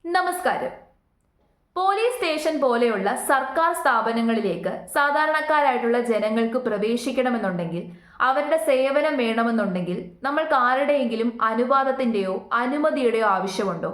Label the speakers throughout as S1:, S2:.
S1: നമസ്കാരം. Police station പോലെയുള്ള സർക്കാർ സ്ഥാപനങ്ങളിലേക്ക് സാധാരണക്കാരായിട്ടുള്ള ജനങ്ങൾക്ക് പ്രവേശിക്കണമെന്നുണ്ടെങ്കിൽ അവരുടെ സേവനം വേണമെന്നുണ്ടെങ്കിൽ നമ്മൾക്ക് ആരുടെയെങ്കിലും അനുവാദത്തിന്റെയോ അനുമതിയുടെയോ ആവശ്യമുണ്ടോ?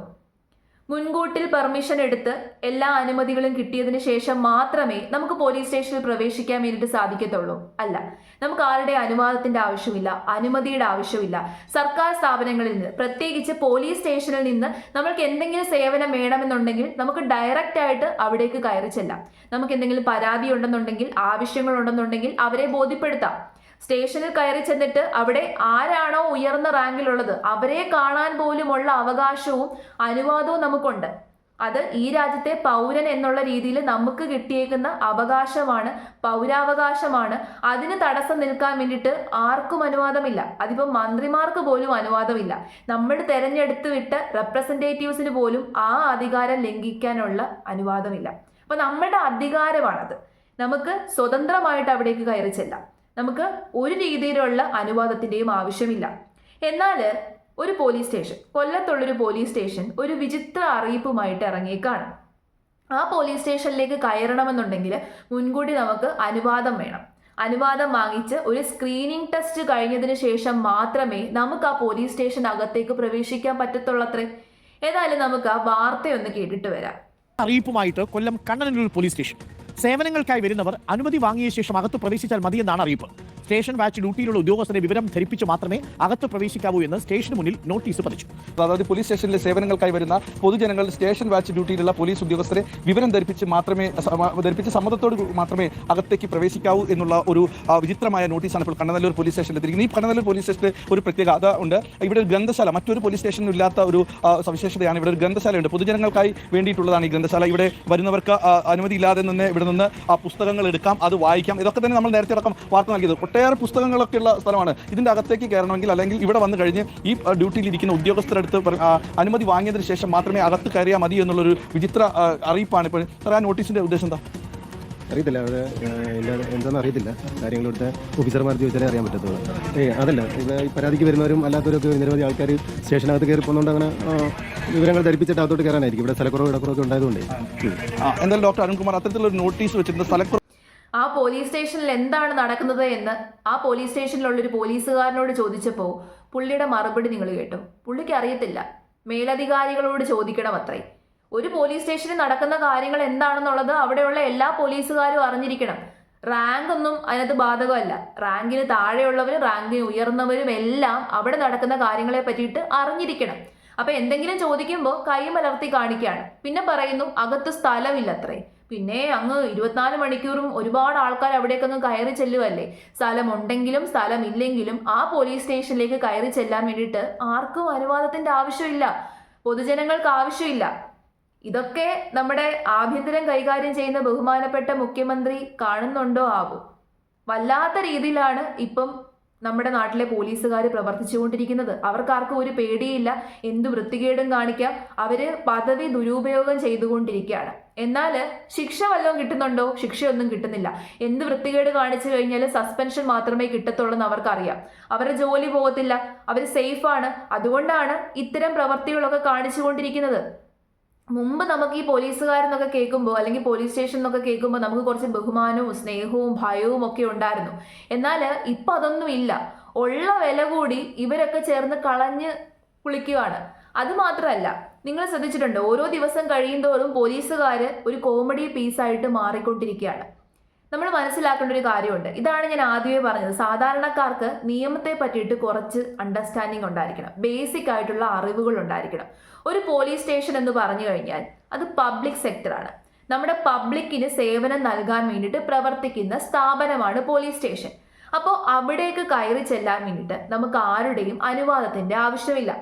S1: മുൻകൂട്ടിൽ പെർമിഷൻ എടുത്ത് എല്ലാ അനുമതികളും കിട്ടിയതിന് ശേഷം മാത്രമേ നമുക്ക് പോലീസ് സ്റ്റേഷനിൽ പ്രവേശിക്കാൻ വേണ്ടിയിട്ട് സാധിക്കത്തുള്ളൂ? അല്ല, നമുക്ക് ആരുടെ അനുവാദത്തിന്റെ ആവശ്യമില്ല, അനുമതിയുടെ ആവശ്യമില്ല. സർക്കാർ സ്ഥാപനങ്ങളിൽ നിന്ന്, പ്രത്യേകിച്ച് പോലീസ് സ്റ്റേഷനിൽ നിന്ന് നമ്മൾക്ക് എന്തെങ്കിലും സേവനം വേണമെന്നുണ്ടെങ്കിൽ നമുക്ക് ഡയറക്റ്റ് ആയിട്ട് അവിടേക്ക് കയറി ചെല്ലാം. നമുക്ക് എന്തെങ്കിലും പരാതി ഉണ്ടെന്നുണ്ടെങ്കിൽ, ആവശ്യങ്ങൾ ഉണ്ടെന്നുണ്ടെങ്കിൽ അവരെ ബോധ്യപ്പെടുത്താം. സ്റ്റേഷനിൽ കയറി ചെന്നിട്ട് അവിടെ ആരാണോ ഉയർന്ന റാങ്കിലുള്ളത് അവരെ കാണാൻ പോലുമുള്ള അവകാശവും അനുവാദവും നമുക്കുണ്ട്. അത് ഈ രാജ്യത്തെ പൗരൻ എന്നുള്ള രീതിയിൽ നമുക്ക് കിട്ടിയേക്കുന്ന അവകാശമാണ്, പൗരാവകാശമാണ്. അതിന് തടസ്സം നിൽക്കാൻ വേണ്ടിയിട്ട് ആർക്കും അനുവാദമില്ല. അതിപ്പം മന്ത്രിമാർക്ക് പോലും അനുവാദമില്ല. നമ്മൾ തെരഞ്ഞെടുത്ത് വിട്ട റെപ്രസെൻറ്റേറ്റീവ്സിന് പോലും ആ അധികാരം ലംഘിക്കാനുള്ള അനുവാദമില്ല. അപ്പൊ നമ്മുടെ അധികാരമാണത്. നമുക്ക് സ്വതന്ത്രമായിട്ട് അവിടേക്ക് കയറി ചെല്ലാം. നമുക്ക് ഒരു രീതിയിലുള്ള അനുവാദത്തിന്റെയും ആവശ്യമില്ല. എന്നാൽ ഒരു പോലീസ് സ്റ്റേഷൻ, കൊല്ലത്തുള്ളൊരു പോലീസ് സ്റ്റേഷൻ ഒരു വിചിത്ര അറിയിപ്പുമായിട്ട് ഇറങ്ങിയേക്കാണ്. ആ പോലീസ് സ്റ്റേഷനിലേക്ക് കയറണമെന്നുണ്ടെങ്കിൽ മുൻകൂട്ടി നമുക്ക് അനുവാദം വേണം. അനുവാദം വാങ്ങിച്ച് ഒരു സ്ക്രീനിങ് ടെസ്റ്റ് കഴിഞ്ഞതിന് ശേഷം മാത്രമേ നമുക്ക് ആ പോലീസ് സ്റ്റേഷൻ അകത്തേക്ക് പ്രവേശിക്കാൻ പറ്റത്തുള്ളത്രേ. ഏതായാലും നമുക്ക് ആ വാർത്തയൊന്ന് കേട്ടിട്ട് വരാം.
S2: അറിയിപ്പുമായിട്ട് കൊല്ലം കണ്ണനല്ലൂർ പോലീസ് സ്റ്റേഷൻ സേവനങ്ങൾക്കായി വരുന്നവർ അനുമതി വാങ്ങിയ ശേഷം അകത്ത് പ്രവേശിച്ചാൽ മതിയെന്നാണ് അറിയിപ്പ്. സ്റ്റേഷൻ വാച്ച് ഡ്യൂട്ടിയിലുള്ള ഉദ്യോഗസ്ഥരെ വിവരം ധരിപ്പിച്ച് മാത്രമേ അകത്ത് പ്രവേശിക്കാവൂ എന്ന് സ്റ്റേഷന് മുന്നിൽ നോട്ടീസ് പതിച്ചു.
S3: അതായത് പോലീസ് സ്റ്റേഷനിലെ സേവനങ്ങൾക്കായി വരുന്ന പൊതുജനങ്ങൾ സ്റ്റേഷൻ വാച്ച് ഡ്യൂട്ടിയിലുള്ള പോലീസ് ഉദ്യോഗസ്ഥരെ വിവരം ധരിപ്പിച്ച് സമ്മതത്തോട് മാത്രമേ അകത്തേക്ക് പ്രവേശിക്കാവൂ എന്നുള്ള ഒരു വിചിത്രമായ നോട്ടീസാണ് ഇപ്പോൾ കണ്ണനല്ലൂർ പോലീസ് സ്റ്റേഷനിൽ എത്തിയിരിക്കുന്നത്. ഈ കണ്ണനല്ലൂർ പോലീസ് സ്റ്റേഷനിൽ ഒരു പ്രത്യേകത ഉണ്ട്. ഇവിടെ ഒരു ഗ്രന്ഥശാല, മറ്റൊരു പോലീസ് സ്റ്റേഷനിൽ ഇല്ലാത്ത ഒരു സവിശേഷതയാണ്. ഇവിടെ ഒരു ഗ്രന്ഥശാലയുണ്ട്, പൊതുജനങ്ങൾക്കായി വേണ്ടിയിട്ടുള്ളതാണ് ഈ ഗ്രന്ഥശാല. ഇവിടെ വരുന്നവർക്ക് അനുമതി ഇല്ലാതെ നിന്ന് ഇവിടെ നിന്ന് പുസ്തകങ്ങൾ എടുക്കാം, അത് വായിക്കാം. ഇതൊക്കെ തന്നെ നമ്മൾ നേരത്തെ അടക്കം വാർത്ത നൽകിയത്. ഒട്ടേറെ പുസ്തകങ്ങളൊക്കെ ഉള്ള സ്ഥലമാണ്. ഇതിന്റെ അകത്തേക്ക് കയറണമെങ്കിൽ അല്ലെങ്കിൽ ഇവിടെ വന്നു കഴിഞ്ഞ് ഈ ഡ്യൂട്ടിയിൽ ഇരിക്കുന്ന ഉദ്യോഗസ്ഥരെടുത്ത് അനുമതി വാങ്ങിയതിനു ശേഷം മാത്രമേ അകത്ത് കയറിയാൽ മതി എന്നുള്ളൊരു വിചിത്ര അറിയിപ്പാണ് ഇപ്പോൾ. ആ നോട്ടീസിന്റെ ഉദ്ദേശം എന്താ
S4: അറിയത്തില്ല, അവിടെ എന്താണെന്ന് അറിയത്തില്ല. കാര്യങ്ങൾ ഇവിടുത്തെ ഓഫീസർമാർ ചോദിച്ചാലേ അറിയാൻ പറ്റത്തുള്ളൂ. അതല്ല, ഇവിടെ ഈ പരാതിക്ക് വരുന്നവരും അല്ലാത്തവരൊക്കെ നിരവധി ആൾക്കാർ സ്റ്റേഷനകത്ത് കയറി പോകുന്നതുകൊണ്ട് അങ്ങനെ വിവരങ്ങൾ ധരിപ്പിച്ചിട്ട് അകത്തോട്ട് കയറാനായിരിക്കും. ഇവിടെ സ്ഥലക്കുറവ് ഇടക്കുറവൊക്കെ ഉണ്ടായതുകൊണ്ട്
S3: എന്തായാലും ഡോക്ടർ അരുൺകുമാർ അത്തരത്തിലുള്ള നോട്ടീസ് വെച്ചിട്ടുണ്ട്. സ്ഥലക്കുറവ്
S1: ആ പോലീസ് സ്റ്റേഷനിൽ എന്താണ് നടക്കുന്നത് എന്ന് ആ പോലീസ് സ്റ്റേഷനിലുള്ളൊരു പോലീസുകാരനോട് ചോദിച്ചപ്പോൾ പുള്ളിയുടെ മറുപടി നിങ്ങൾ കേട്ടോ. പുള്ളിക്ക് അറിയത്തില്ല, മേലധികാരികളോട് ചോദിക്കണം അത്രേ. ഒരു പോലീസ് സ്റ്റേഷനിൽ നടക്കുന്ന കാര്യങ്ങൾ എന്താണെന്നുള്ളത് അവിടെയുള്ള എല്ലാ പോലീസുകാരും അറിഞ്ഞിരിക്കണം. റാങ്ക് ഒന്നും അതിനകത്ത് ബാധകമല്ല. റാങ്കിന് താഴെയുള്ളവരും റാങ്കിന് ഉയർന്നവരും എല്ലാം അവിടെ നടക്കുന്ന കാര്യങ്ങളെ പറ്റിയിട്ട് അറിഞ്ഞിരിക്കണം. അപ്പൊ എന്തെങ്കിലും ചോദിക്കുമ്പോൾ കൈ മലർത്തി കാണിക്കുകയാണ്. പിന്നെ പറയുന്നു അകത്ത് സ്ഥലമില്ലത്രേ. പിന്നെ അങ്ങ് 24 മണിക്കൂറും ഒരുപാട് ആൾക്കാർ അവിടേക്ക് അങ്ങ് കയറി ചെല്ലുവല്ലേ. സ്ഥലമുണ്ടെങ്കിലും സ്ഥലമില്ലെങ്കിലും ആ പോലീസ് സ്റ്റേഷനിലേക്ക് കയറി ചെല്ലാൻ വേണ്ടിയിട്ട് ആർക്കും അനുവാദത്തിന്റെ ആവശ്യമില്ല, പൊതുജനങ്ങൾക്ക് ആവശ്യമില്ല. ഇതൊക്കെ നമ്മുടെ ആഭ്യന്തരം കൈകാര്യം ചെയ്യുന്ന ബഹുമാനപ്പെട്ട മുഖ്യമന്ത്രി കാണുന്നുണ്ടോ ആവും? വല്ലാത്ത രീതിയിലാണ് ഇപ്പം നമ്മുടെ നാട്ടിലെ പോലീസുകാർ പ്രവർത്തിച്ചുകൊണ്ടിരിക്കുന്നത്. അവർക്കാർക്കും ഒരു പേടിയില്ല, എന്ത് വൃത്തികേടും കാണിക്കാം. അവര് പദവി ദുരുപയോഗം ചെയ്തുകൊണ്ടിരിക്കുകയാണ്. എന്നാൽ ശിക്ഷ വല്ലതും കിട്ടുന്നുണ്ടോ? ശിക്ഷയൊന്നും കിട്ടുന്നില്ല. എന്ത് വൃത്തികേട് കാണിച്ചു കഴിഞ്ഞാൽ സസ്പെൻഷൻ മാത്രമേ കിട്ടത്തുള്ളൂ എന്ന് അവർക്കറിയാം. അവരുടെ ജോലി പോകത്തില്ല, അവർ സേഫാണ്. അതുകൊണ്ടാണ് ഇത്തരം പ്രവർത്തികളൊക്കെ കാണിച്ചുകൊണ്ടിരിക്കുന്നത്. മുമ്പ് നമുക്ക് ഈ പോലീസുകാരെന്നൊക്കെ കേൾക്കുമ്പോൾ, അല്ലെങ്കിൽ പോലീസ് സ്റ്റേഷൻ എന്നൊക്കെ കേൾക്കുമ്പോൾ നമുക്ക് കുറച്ച് ബഹുമാനവും സ്നേഹവും ഭയവും ഒക്കെ ഉണ്ടായിരുന്നു. എന്നാൽ ഇപ്പം അതൊന്നും ഇല്ല. ഉള്ള വില കൂടി ഇവരൊക്കെ ചേർന്ന് കളഞ്ഞ് കുളിക്കുകയാണ്. അത് മാത്രമല്ല, നിങ്ങൾ ശ്രദ്ധിച്ചിട്ടുണ്ടോ, ഓരോ ദിവസം കഴിയുന്തോറും പോലീസുകാർ ഒരു കോമഡി പീസായിട്ട് മാറിക്കൊണ്ടിരിക്കുകയാണ്. നമ്മൾ മനസ്സിലാക്കേണ്ട ഒരു കാര്യമുണ്ട്. ഇതാണ് ഞാൻ ആദ്യമേ പറഞ്ഞത്. സാധാരണക്കാർക്ക് നിയമത്തെ പറ്റിയിട്ട് കുറച്ച് അണ്ടർസ്റ്റാൻഡിങ് ഉണ്ടായിരിക്കണം, ബേസിക് ആയിട്ടുള്ള അറിവുകൾ ഉണ്ടായിരിക്കണം. ഒരു പോലീസ് സ്റ്റേഷൻ എന്ന് പറഞ്ഞു കഴിഞ്ഞാൽ അത് പബ്ലിക് സെക്ടറാണ്. നമ്മുടെ പബ്ലിക്കിന് സേവനം നൽകാൻ വേണ്ടിയിട്ട് പ്രവർത്തിക്കുന്ന സ്ഥാപനമാണ് പോലീസ് സ്റ്റേഷൻ. അപ്പോൾ അവിടേക്ക് കയറി ചെല്ലാൻ വേണ്ടിയിട്ട് നമുക്ക് ആരുടെയും അനുവാദത്തിന്റെ ആവശ്യമില്ല.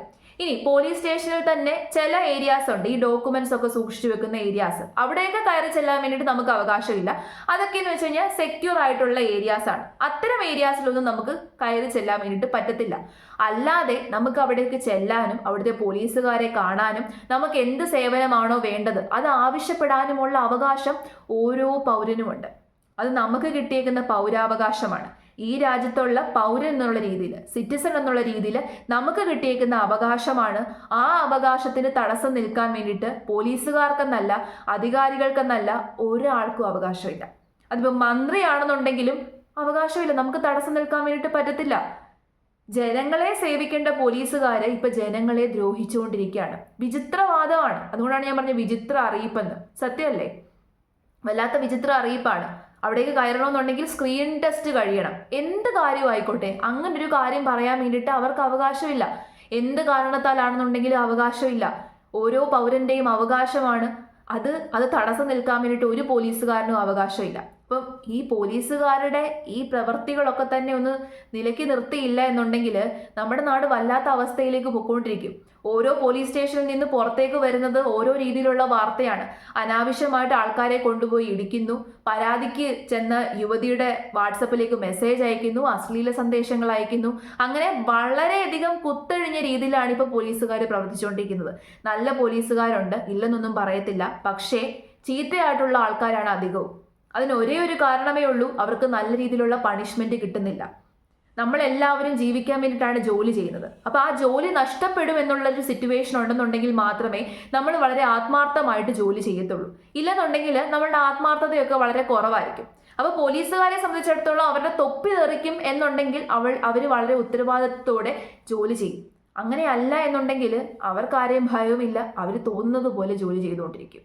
S1: ഇനി പോലീസ് സ്റ്റേഷനിൽ തന്നെ ചില ഏരിയാസ് ഉണ്ട്, ഈ ഡോക്യുമെന്റ്സ് ഒക്കെ സൂക്ഷിച്ചു വെക്കുന്ന ഏരിയാസ്. അവിടെയൊക്കെ കയറി ചെല്ലാൻ വേണ്ടിയിട്ട് നമുക്ക് അവകാശമില്ല. അതൊക്കെ എന്ന് വെച്ച് കഴിഞ്ഞാൽ സെക്യൂർ ആയിട്ടുള്ള ഏരിയാസ് ആണ്. അത്തരം ഏരിയാസിലൊന്നും നമുക്ക് കയറി ചെല്ലാൻ വേണ്ടിയിട്ട് പറ്റത്തില്ല. അല്ലാതെ നമുക്ക് അവിടേക്ക് ചെല്ലാനും അവിടുത്തെ പോലീസുകാരെ കാണാനും നമുക്ക് എന്ത് സേവനമാണോ വേണ്ടത് അത് ആവശ്യപ്പെടാനുമുള്ള അവകാശം ഓരോ പൗരനുമുണ്ട്. അത് നമുക്ക് കിട്ടിയേക്കുന്ന പൗരാവകാശമാണ്. ഈ രാജ്യത്തുള്ള പൗരൻ എന്നുള്ള രീതിയിൽ, സിറ്റിസൺ എന്നുള്ള രീതിയിൽ നമുക്ക് കിട്ടിയേക്കുന്ന അവകാശമാണ്. ആ അവകാശത്തിന് തടസ്സം നിൽക്കാൻ വേണ്ടിയിട്ട് പോലീസുകാർക്കെന്നല്ല, അധികാരികൾക്കെന്നല്ല, ഒരാൾക്കും അവകാശമില്ല. അതിപ്പോൾ മന്ത്രിയാണെന്നുണ്ടെങ്കിലും അവകാശമില്ല. നമുക്ക് തടസ്സം നിൽക്കാൻ വേണ്ടിയിട്ട് പറ്റത്തില്ല. ജനങ്ങളെ സേവിക്കേണ്ട പോലീസുകാര് ഇപ്പൊ ജനങ്ങളെ ദ്രോഹിച്ചുകൊണ്ടിരിക്കുകയാണ്. വിചിത്രവാദമാണ്. അതുകൊണ്ടാണ് ഞാൻ പറഞ്ഞ വിചിത്ര അറിയിപ്പെന്ന്. സത്യമല്ലേ? വല്ലാത്ത വിചിത്ര അറിയിപ്പാണ്. അവിടേക്ക് കയറണമെന്നുണ്ടെങ്കിൽ സ്ക്രീൻ ടെസ്റ്റ് കഴിയണം. എന്ത് കാര്യമായിക്കോട്ടെ, അങ്ങനെ ഒരു കാര്യം പറയാൻ വേണ്ടിയിട്ട് അവർക്ക് അവകാശമില്ല. എന്ത് കാരണത്താലാണെന്നുണ്ടെങ്കിലും അവകാശമില്ല. ഓരോ പൗരന്റെയും അവകാശമാണ്. അത് തടസ്സം നിൽക്കാൻ വേണ്ടിയിട്ട് ഒരു പോലീസുകാരനും അവകാശമില്ല. അപ്പം ഈ പോലീസുകാരുടെ ഈ പ്രവൃത്തികളൊക്കെ തന്നെ ഒന്ന് നിലയ്ക്ക് നിർത്തിയില്ല എന്നുണ്ടെങ്കിൽ നമ്മുടെ നാട് വല്ലാത്ത അവസ്ഥയിലേക്ക് പൊയ്ക്കൊണ്ടിരിക്കും. ഓരോ പോലീസ് സ്റ്റേഷനിൽ നിന്ന് പുറത്തേക്ക് വരുന്നത് ഓരോ രീതിയിലുള്ള വാർത്തയാണ്. അനാവശ്യമായിട്ട് ആൾക്കാരെ കൊണ്ടുപോയി ഇടിക്കുന്നു, പരാതിക്ക് ചെന്ന് യുവതിയുടെ വാട്സപ്പിലേക്ക് മെസ്സേജ് അയക്കുന്നു, അശ്ലീല സന്ദേശങ്ങൾ അയക്കുന്നു. അങ്ങനെ വളരെയധികം കുത്തഴിഞ്ഞ രീതിയിലാണ് ഇപ്പോൾ പോലീസുകാർ പ്രവർത്തിച്ചുകൊണ്ടിരിക്കുന്നത്. നല്ല പോലീസുകാരുണ്ട്, ഇല്ലെന്നൊന്നും പറയത്തില്ല. പക്ഷേ ചീത്തയായിട്ടുള്ള ആൾക്കാരാണ് അധികവും. അതിന് ഒരേ ഒരു കാരണമേ ഉള്ളൂ, അവർക്ക് നല്ല രീതിയിലുള്ള പണിഷ്മെന്റ് കിട്ടുന്നില്ല. നമ്മളെല്ലാവരും ജീവിക്കാൻ വേണ്ടിയിട്ടാണ് ജോലി ചെയ്യുന്നത്. അപ്പോൾ ആ ജോലി നഷ്ടപ്പെടും എന്നുള്ളൊരു സിറ്റുവേഷൻ ഉണ്ടെന്നുണ്ടെങ്കിൽ മാത്രമേ നമ്മൾ വളരെ ആത്മാർത്ഥമായിട്ട് ജോലി ചെയ്യത്തുള്ളൂ. ഇല്ലെന്നുണ്ടെങ്കിൽ നമ്മളുടെ ആത്മാർത്ഥതയൊക്കെ വളരെ കുറവായിരിക്കും. അപ്പോൾ പോലീസുകാരെ സംബന്ധിച്ചിടത്തോളം അവരുടെ തൊപ്പി തെറിക്കും എന്നുണ്ടെങ്കിൽ അവർ വളരെ ഉത്തരവാദിത്വത്തോടെ ജോലി ചെയ്യും. അങ്ങനെയല്ല എന്നുണ്ടെങ്കിൽ അവർക്കാരെയും ഭയവുമില്ല, അവർ തോന്നുന്നത് പോലെ ജോലി ചെയ്തുകൊണ്ടിരിക്കും.